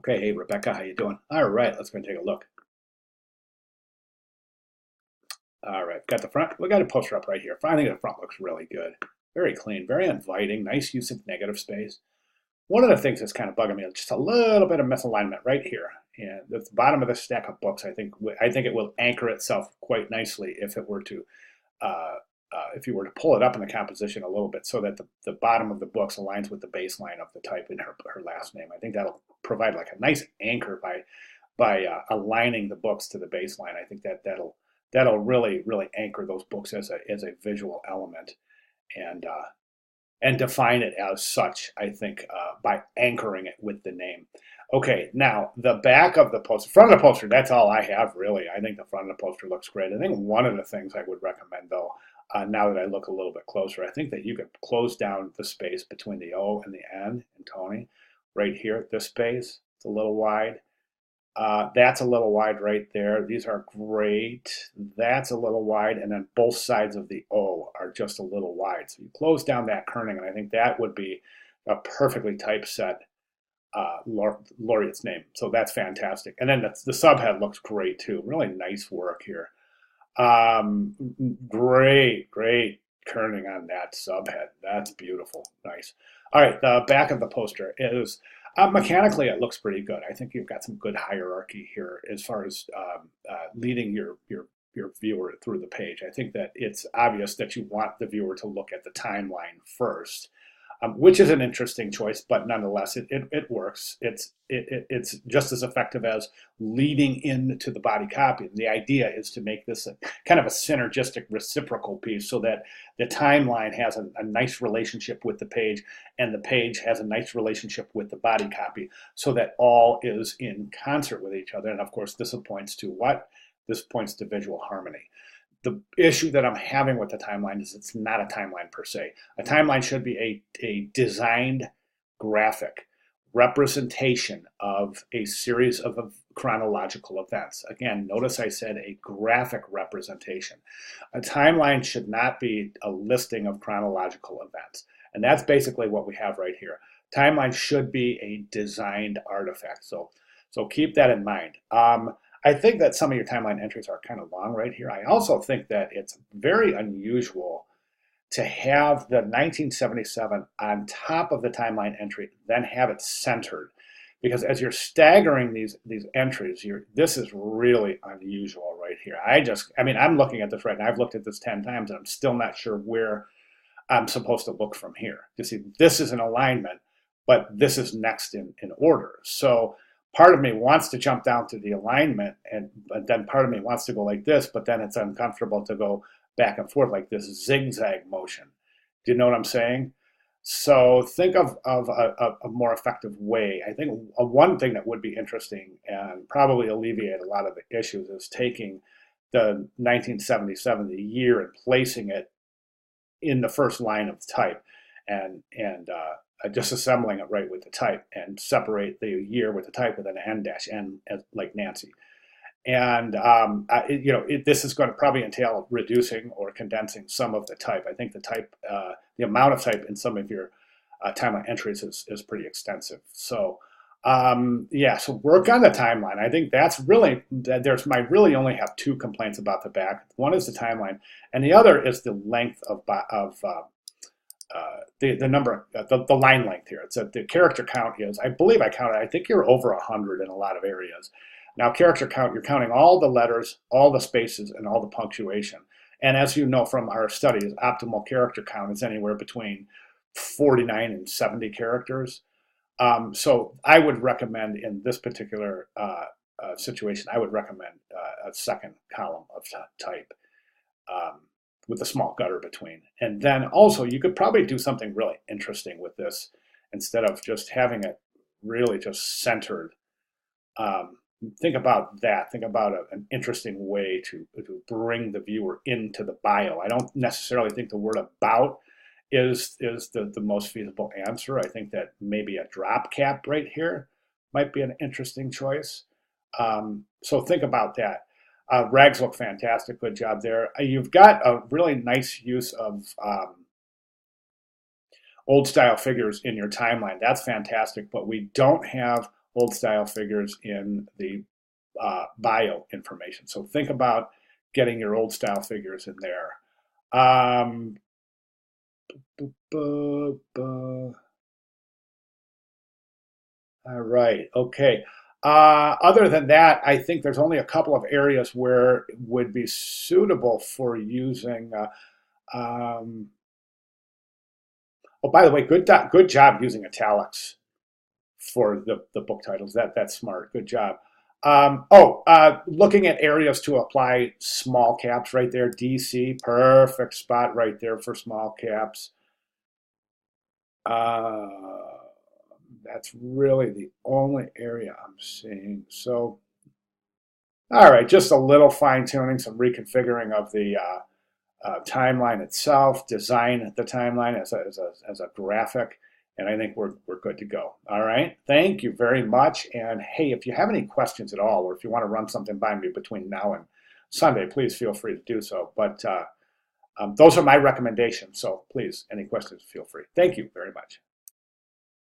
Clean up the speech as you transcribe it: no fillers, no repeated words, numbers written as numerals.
Okay, hey Rebecca, how you doing? All right, let's go and take a look. All right, got the front. We got a poster up right here. I think the front looks really good. Very clean, very inviting, nice use of negative space. One of the things that's kind of bugging me is just a little bit of misalignment right here. And at the bottom of the stack of books, I think it will anchor itself quite nicely if it were to uh, if you were to pull it up in the composition a little bit so that the bottom of the books aligns with the baseline of the type in her last name. I think that'll provide like a nice anchor by aligning the books to the baseline. I think that'll really anchor those books as a visual element and and define it as such. I think by anchoring it with the name. Okay, now the back of the poster, front of the poster. That's all I have really. I think the front of the poster looks great. I think one of the things I would recommend though. Now that I look a little bit closer, I think that you could close down the space between the O and the N in Tony. Right here, this space, it's a little wide. That's a little wide right there. These are great. That's a little wide, and then both sides of the O are just a little wide. So you close down that kerning, and I think that would be a perfectly typeset laureate's name. So that's fantastic. And then the subhead looks great too. Really nice work here. Um, great kerning on that subhead. That's beautiful. Nice. All right, the back of the poster is mechanically it looks pretty good. I think you've got some good hierarchy here as far as leading your viewer through the page. I think that it's obvious that you want the viewer to look at the timeline first, which is an interesting choice, but nonetheless, it works. It's just as effective as leading into the body copy. The idea is to make this a kind of a synergistic reciprocal piece so that the timeline has a nice relationship with the page and the page has a nice relationship with the body copy so that all is in concert with each other. And of course, this points to what? This points to visual harmony. The issue that I'm having with the timeline is it's not a timeline per se. A timeline should be a designed graphic representation of a series of chronological events. Again, notice I said a graphic representation. A timeline should not be a listing of chronological events. And that's basically what we have right here. Timeline should be a designed artifact. So keep that in mind. I think that some of your timeline entries are kind of long right here. I also think that it's very unusual to have the 1977 on top of the timeline entry, then have it centered. Because as you're staggering these entries, this is really unusual right here. I mean, I'm looking at this right now. I've looked at this 10 times and I'm still not sure where I'm supposed to look from here. You see, this is an alignment, but this is next in order. So part of me wants to jump down to the alignment, but then part of me wants to go like this, but then it's uncomfortable to go back and forth like this zigzag motion. Do you know what I'm saying? So think of a more effective way. I think one thing that would be interesting and probably alleviate a lot of the issues is taking the 1977, the year, and placing it in the first line of the type and just assembling it right with the type and separate the year with the type with an N dash, N as, like Nancy. And this is going to probably entail reducing or condensing some of the type. I think the amount of type in some of your timeline entries is pretty extensive. So yeah, so work on the timeline. I think that's really I really only have two complaints about the back. One is the timeline, and the other is the length of the number, the line length here. It's the character count is, I believe I counted, I think you're over 100 in a lot of areas. Now, character count, you're counting all the letters, all the spaces, and all the punctuation. And as you know from our studies, optimal character count is anywhere between 49 and 70 characters. So I would recommend in this particular situation, I would recommend a second column of type. Um, with a small gutter between. And then also you could probably do something really interesting with this instead of just having it really just centered. Um, think about that. Think about an interesting way to bring the viewer into the bio. I don't necessarily think the word about is the most feasible answer. I think that maybe a drop cap right here might be an interesting choice. So think about that. Rags look fantastic. Good job there. You've got a really nice use of old style figures in your timeline. That's fantastic, but we don't have old style figures in the bio information. So think about getting your old style figures in there. All right, okay. Other than that, I think there's only a couple of areas where it would be suitable for using. Oh, by the way, good job using italics for the book titles. That's smart. Good job. Looking at areas to apply small caps right there. DC, perfect spot right there for small caps. That's really the only area I'm seeing. So, all right, just a little fine tuning, some reconfiguring of the timeline itself, design the timeline as a graphic, and I think we're good to go. All right, thank you very much. And hey, if you have any questions at all, or if you want to run something by me between now and Sunday, please feel free to do so. But those are my recommendations. So please, any questions, feel free. Thank you very much.